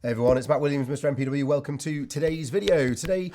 Hey everyone, it's Matt Williams, Mr. MPW. Welcome to today's video. Today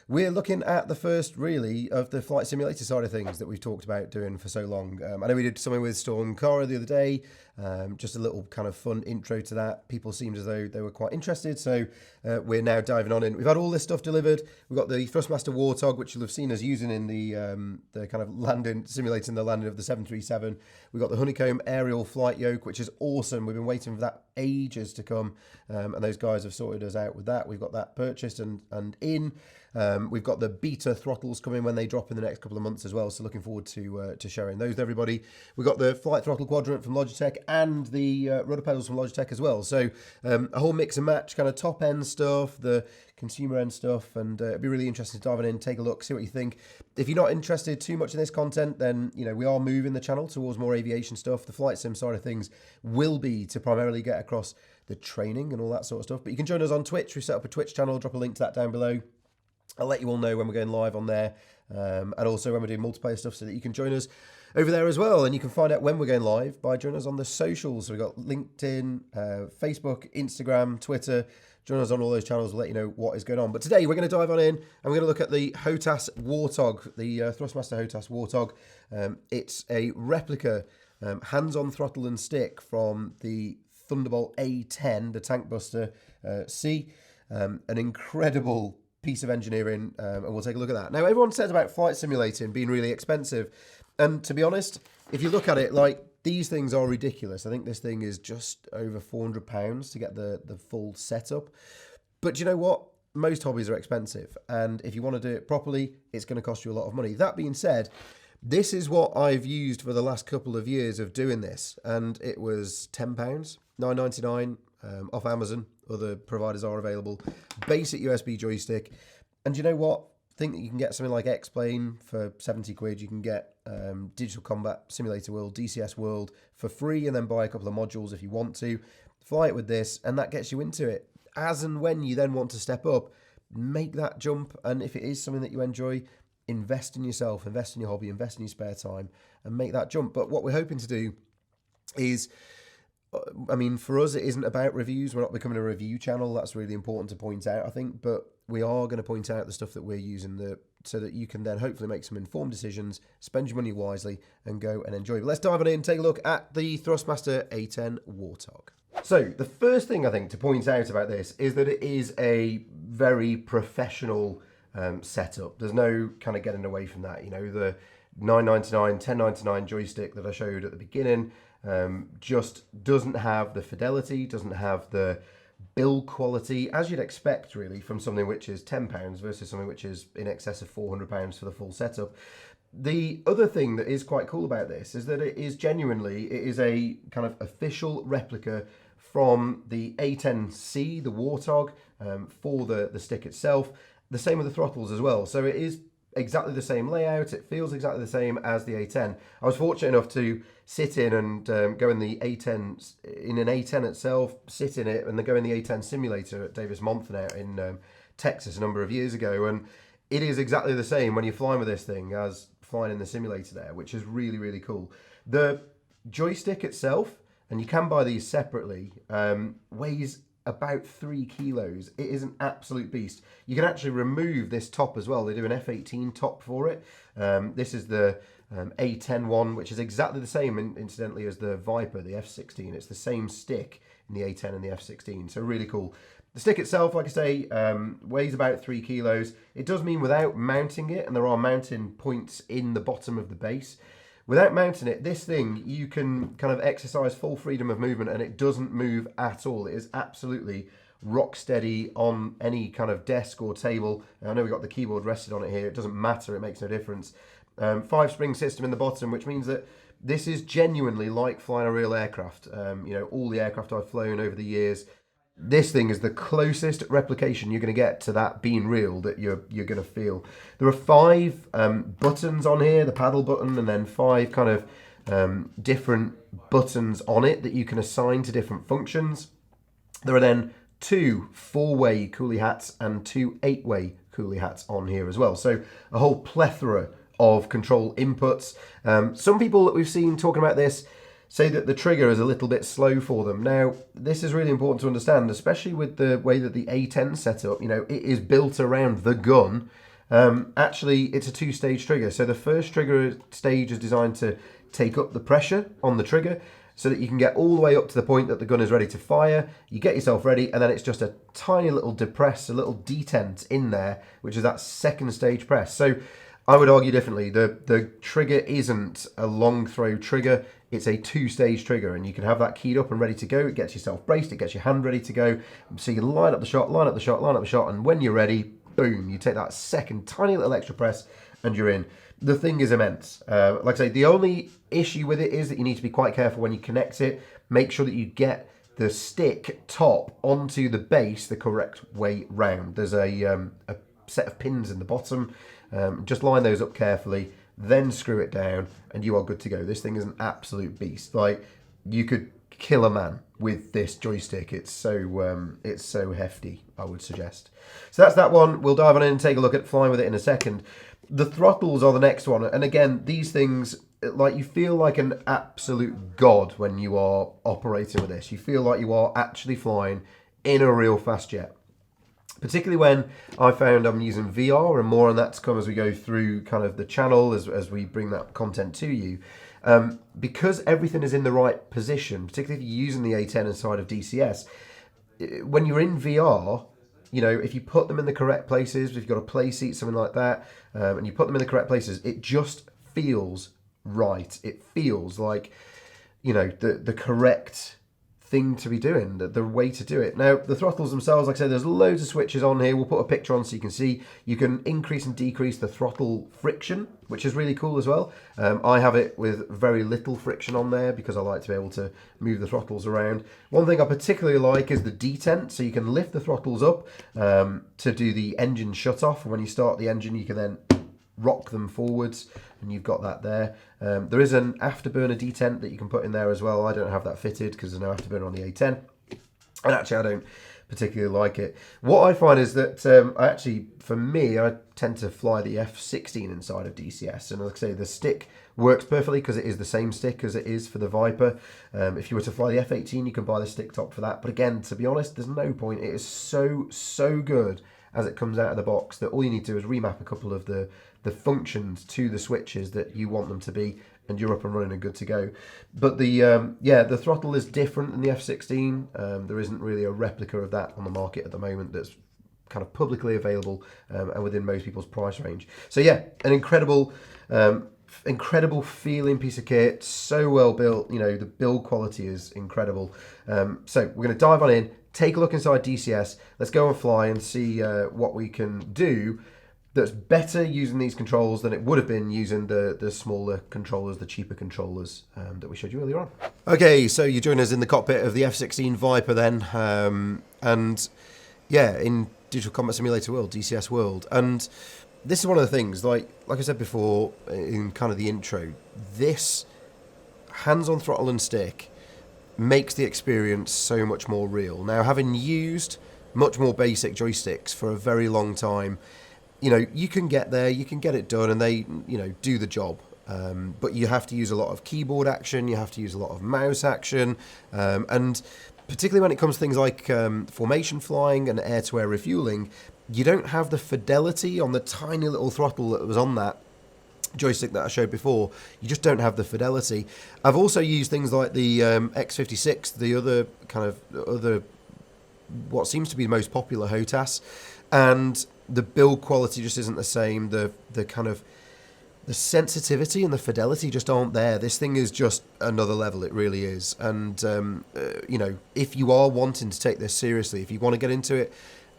we're looking at the first, really, of the flight simulator side of things that we've talked about doing for so long. I know we did something with Storm Cara the other day, just a little kind of fun intro to that. People seemed as though they were quite interested, so we're now diving on in. We've had all this stuff delivered. We've got the Thrustmaster Warthog, which you'll have seen us using in the kind of landing, simulating the landing of the 737. We've got the Honeycomb aerial flight yoke, which is awesome. We've been waiting for that ages to come, and those guys have sorted us out with that. We've got that purchased and in. We've got the beta throttles coming when they drop in the next couple of months as well, so looking forward to sharing those with everybody. We've got the flight throttle quadrant from Logitech and the rudder pedals from Logitech as well, so a whole mix and match, kind of top end stuff, the consumer end stuff, and it'd be really interesting to dive in, take a look, see what you think. If you're not interested too much in this content, then we are moving the channel towards more aviation stuff. The flight sim side of things will be to primarily get across the training and all that sort of stuff, but you can join us on Twitch. We set up a Twitch channel, drop a link to that down below. I'll let you all know when we're going live on there, and also when we're doing multiplayer stuff, so that you can join us over there as well. And you can find out when we're going live by joining us on the socials. So we've got LinkedIn, Facebook, Instagram, Twitter. Join us on all those channels. We'll let you know what is going on. But today we're going to dive on in, and we're going to look at the h.o.t.a.s Warthog, the Thrustmaster h.o.t.a.s Warthog. It's a replica hands-on throttle and stick from the Thunderbolt A10, the Tank Buster C. An incredible piece of engineering, and we'll take a look at that. Now, everyone says about flight simulating being really expensive, and to be honest, if you look at it, like, these things are ridiculous. I think this thing is just over £400 to get the full setup. But you know what? Most hobbies are expensive, and if you want to do it properly, it's going to cost you a lot of money. That being said, this is what I've used for the last couple of years of doing this, and it was £10, £9.99 off Amazon. Other providers are available. Basic USB joystick, and you know what? Think that you can get something like X-Plane for 70 quid. You can get Digital Combat Simulator World, DCS World for free, and then buy a couple of modules if you want to. Fly it with this, and that gets you into it. As and when you then want to step up, make that jump, and if it is something that you enjoy, invest in yourself, invest in your hobby, invest in your spare time, and make that jump. But what we're hoping to do is, I mean, for us, it isn't about reviews. We're not becoming a review channel. That's really important to point out, I think. But we are going to point out the stuff that we're using so that you can then hopefully make some informed decisions, spend your money wisely, and go and enjoy. But let's dive in and take a look at the Thrustmaster A10 Warthog. So the first thing I think to point out about this is that it is a very professional setup. There's no kind of getting away from that. The $9.99, $10.99 joystick that I showed at the beginning just doesn't have the fidelity, doesn't have the build quality as you'd expect, really, from something which is £10 versus something which is in excess of £400 for the full setup. The other thing that is quite cool about this is that it is a kind of official replica from the A10C, the Warthog, for the stick itself. The same with the throttles as well. So it is exactly the same layout. It feels exactly the same as the A10. I was fortunate enough to sit in and go in the A10, in an A10 itself, sit in it, and then go in the A10 simulator at Davis Monthan out in Texas a number of years ago. And it is exactly the same when you're flying with this thing as flying in the simulator there, which is really, really cool. The joystick itself, and you can buy these separately, weighs about 3 kilos. It is an absolute beast. You can actually remove this top as well. They do an F-18 top for it. This is the A10 one, which is exactly the same, incidentally, as the Viper, the F-16. It's the same stick in the A10 and the F-16, so really cool. The stick itself, like I say, weighs about 3 kilos. It does mean without mounting it, and there are mounting points in the bottom of the base. Without mounting it, this thing, you can kind of exercise full freedom of movement, and it doesn't move at all. It is absolutely rock steady on any kind of desk or table. I know we've got the keyboard rested on it here. It doesn't matter. It makes no difference. 5-spring system in the bottom, which means that this is genuinely like flying a real aircraft. All the aircraft I've flown over the years, this thing is the closest replication you're going to get to that being real that you're going to feel. There are 5 buttons on here, the paddle button, and then 5 kind of different buttons on it that you can assign to different functions. There are then 2 4-way coolie hats and 2 8-way coolie hats on here as well. So a whole plethora of control inputs. Some people that we've seen talking about this say that the trigger is a little bit slow for them. Now, this is really important to understand, especially with the way that the A10 set up. You know, it is built around the gun. Actually, it's a two-stage trigger. So the first trigger stage is designed to take up the pressure on the trigger so that you can get all the way up to the point that the gun is ready to fire. You get yourself ready, and then it's just a tiny little depress, a little detent in there, which is that second stage press. So I would argue differently. The trigger isn't a long throw trigger. It's a two-stage trigger, and you can have that keyed up and ready to go. It gets yourself braced, it gets your hand ready to go. So you line up the shot, line up the shot, line up the shot, and when you're ready, boom, you take that second tiny little extra press and you're in. The thing is immense. Like I say, the only issue with it is that you need to be quite careful when you connect it. Make sure that you get the stick top onto the base the correct way round. There's a set of pins in the bottom. Just line those up carefully, then screw it down, and you are good to go. This thing is an absolute beast. Like, you could kill a man with this joystick. It's so hefty, I would suggest. So that's that one. We'll dive on in and take a look at flying with it in a second. The throttles are the next one, and again, these things, like, you feel like an absolute god when you are operating with this. You feel like you are actually flying in a real fast jet. Particularly when I found I'm using VR, and more on that to come as we go through kind of the channel as we bring that content to you. Because everything is in the right position, particularly if you're using the A10 inside of DCS, when you're in VR, you know, if you put them in the correct places, if you've got a play seat, something like that, and you put them in the correct places, it just feels right. It feels like, you know, the correct thing to be doing, the way to do it. Now, the throttles themselves, like I said, there's loads of switches on here. We'll put a picture on so you can see. You can increase and decrease the throttle friction, which is really cool as well. I have it with very little friction on there because I like to be able to move the throttles around. One thing I particularly like is the detent, so you can lift the throttles up to do the engine shut off. When you start the engine, you can then rock them forwards, and you've got that there. There is an afterburner detent that you can put in there as well. I don't have that fitted because there's no afterburner on the A10, and actually I don't particularly like it. What I find is that for me, I tend to fly the F16 inside of DCS, and like I say, the stick works perfectly because it is the same stick as it is for the Viper. If you were to fly the F18, you can buy the stick top for that, but again, to be honest, there's no point. It is so good as it comes out of the box that all you need to do is remap a couple of the functions to the switches that you want them to be, and you're up and running and good to go. But the throttle is different than the F16. There isn't really a replica of that on the market at the moment that's kind of publicly available and within most people's price range. So yeah, an incredible feeling piece of kit, so well built. You know, the build quality is incredible. So we're going to dive on in, take a look inside DCS. Let's go and fly and see what we can do that's better using these controls than it would have been using the smaller controllers, the cheaper controllers that we showed you earlier on. Okay, so you join us in the cockpit of the F16 Viper then, and yeah, in Digital Combat Simulator World, DCS World. And this is one of the things, like I said before in kind of the intro, this hands-on throttle and stick makes the experience so much more real. Now, having used much more basic joysticks for a very long time, you know, you can get there, you can get it done, and they, you know, do the job. But you have to use a lot of keyboard action, you have to use a lot of mouse action, and particularly when it comes to things like formation flying and air-to-air refueling, you don't have the fidelity on the tiny little throttle that was on that joystick that I showed before. You just don't have the fidelity. I've also used things like the X56, the other what seems to be the most popular HOTAS, and the build quality just isn't the same. The kind of the sensitivity and the fidelity just aren't there. This thing is just another level. It really is. And you know, if you are wanting to take this seriously, if you want to get into it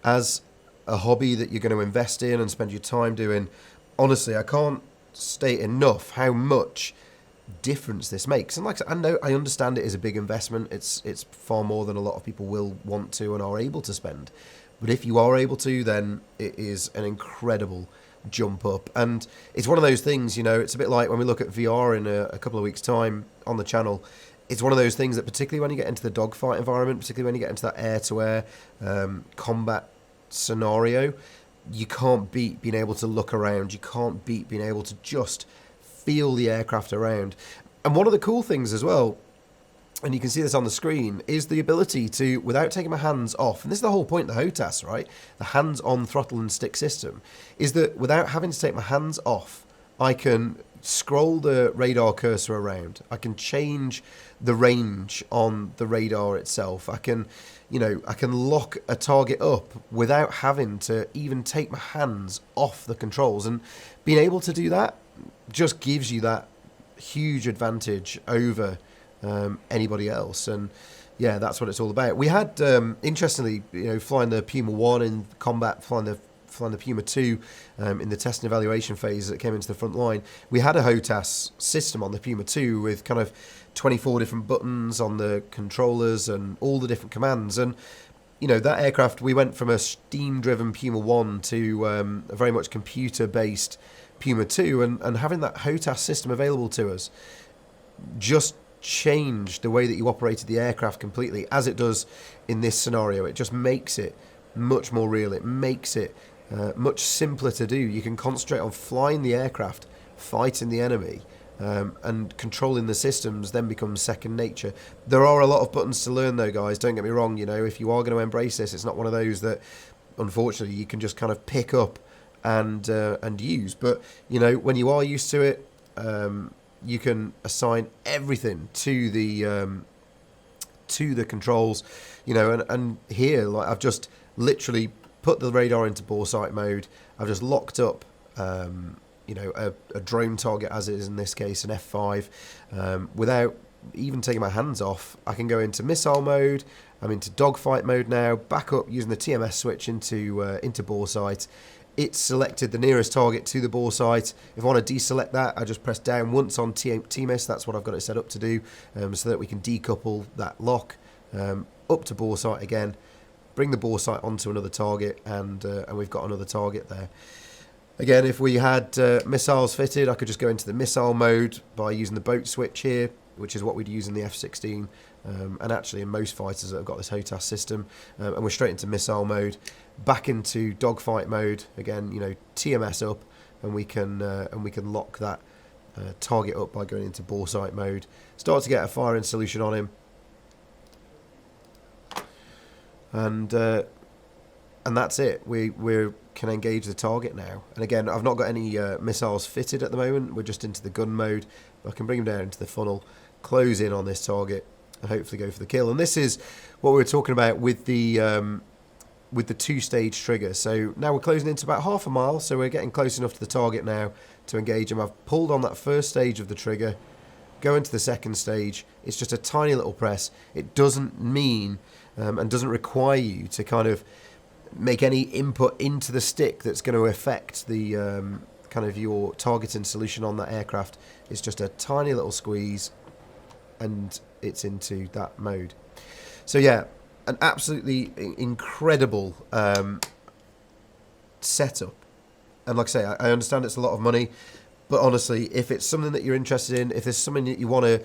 as a hobby that you're going to invest in and spend your time doing, honestly, I can't state enough how much difference this makes. And like I know, I understand it is a big investment. It's far more than a lot of people will want to and are able to spend. But if you are able to, then it is an incredible jump up. And it's one of those things, you know, it's a bit like when we look at VR in a couple of weeks' time on the channel. It's one of those things that particularly when you get into the dogfight environment, particularly when you get into that air-to-air combat scenario, you can't beat being able to look around. You can't beat being able to just feel the aircraft around. And one of the cool things as well, and you can see this on the screen, is the ability to, without taking my hands off, and this is the whole point of the HOTAS, right? The hands-on throttle and stick system, is that without having to take my hands off, I can scroll the radar cursor around. I can change the range on the radar itself. I can, I can lock a target up without having to even take my hands off the controls. And being able to do that just gives you that huge advantage over anybody else. And yeah, that's what it's all about. We had, interestingly, flying the Puma 1 in combat, flying the Puma 2 in the test and evaluation phase that came into the front line, we had a HOTAS system on the Puma 2 with kind of 24 different buttons on the controllers and all the different commands. And that aircraft, we went from a steam-driven Puma 1 to a very much computer-based Puma 2, and having that HOTAS system available to us just changed the way that you operated the aircraft completely, as it does in this scenario. It just makes it much more real. It makes it much simpler to do. You can concentrate on flying the aircraft, fighting the enemy, and controlling the systems then becomes second nature. There are a lot of buttons to learn though, guys, don't get me wrong. If you are going to embrace this, it's not one of those that unfortunately you can just kind of pick up and use. But when you are used to it, you can assign everything to the controls, and here, like, I've just literally put the radar into bore sight mode. I've just locked up a drone target, as it is in this case, an F5, without even taking my hands off. I can go into missile mode. I'm into dogfight mode now, back up using the TMS switch into bore sight. It's selected the nearest target to the bore sight. If I want to deselect that, I just press down once on TMS. That's what I've got it set up to do, so that we can decouple that lock up to bore sight again, bring the bore sight onto another target, and we've got another target there. Again, if we had missiles fitted, I could just go into the missile mode by using the boat switch here, which is what we'd use in the F-16, and actually in most fighters that have got this HOTAS system. And we're straight into missile mode, back into dogfight mode again. TMS up, and we can lock that target up by going into bore sight mode. Start to get a firing solution on him, and that's it. We can engage the target now. And again, I've not got any missiles fitted at the moment. We're just into the gun mode. I can bring him down into the funnel, close in on this target, and hopefully go for the kill. And this is what we were talking about with the two-stage trigger. So now we're closing into about half a mile, so we're getting close enough to the target now to engage him. I've pulled on that first stage of the trigger, go into the second stage. It's just a tiny little press. It doesn't mean and doesn't require you to kind of make any input into the stick that's going to affect the kind of your targeting solution on that aircraft. It's just a tiny little squeeze, and it's into that mode. So yeah, an absolutely incredible setup. And like I say, I understand it's a lot of money, but honestly, if it's something that you're interested in, if there's something that you want to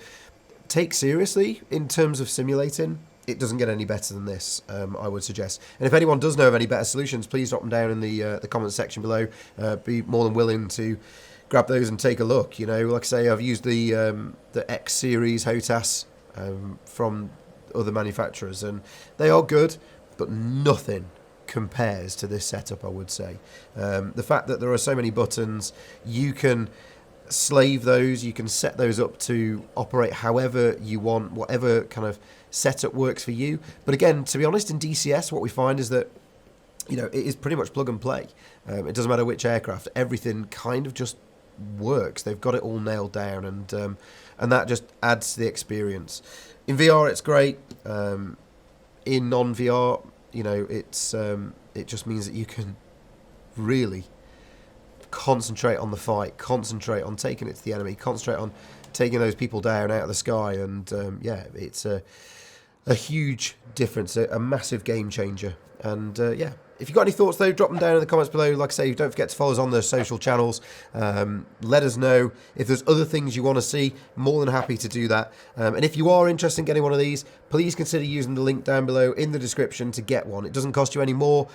take seriously in terms of simulating, it doesn't get any better than this, I would suggest. And if anyone does know of any better solutions, please drop them down in the comments section below. Be more than willing to grab those and take a look. Like I say, I've used the X series HOTAS from other manufacturers, and they are good, but nothing compares to this setup, I would say. The fact that there are so many buttons, you can slave those, you can set those up to operate however you want, whatever kind of setup works for you. But again, to be honest, in DCS, what we find is that it is pretty much plug and play. It doesn't matter which aircraft, everything kind of just works. They've got it all nailed down, and that just adds to the experience. In VR, it's great. In non-VR, it just means that you can really concentrate on the fight, concentrate on taking it to the enemy, concentrate on taking those people down out of the sky, and yeah, it's a huge difference, a massive game changer. And yeah, If you've got any thoughts, though, drop them down in the comments below. Like I say, don't forget to follow us on the social channels. Let us know if there's other things you want to see. More than happy to do that. And if you are interested in getting one of these, please consider using the link down below in the description to get one. It doesn't cost you any more.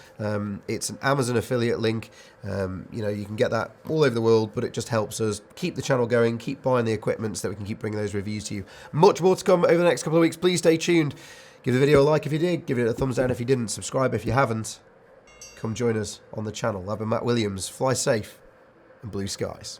It's an Amazon affiliate link. You know, you can get that all over the world, but it just helps us keep the channel going, keep buying the equipment so that we can keep bringing those reviews to you. Much more to come over the next couple of weeks. Please stay tuned. Give the video a like if you did. Give it a thumbs down if you didn't. Subscribe if you haven't. Come join us on the channel. I've been Matt Williams. Fly safe and blue skies.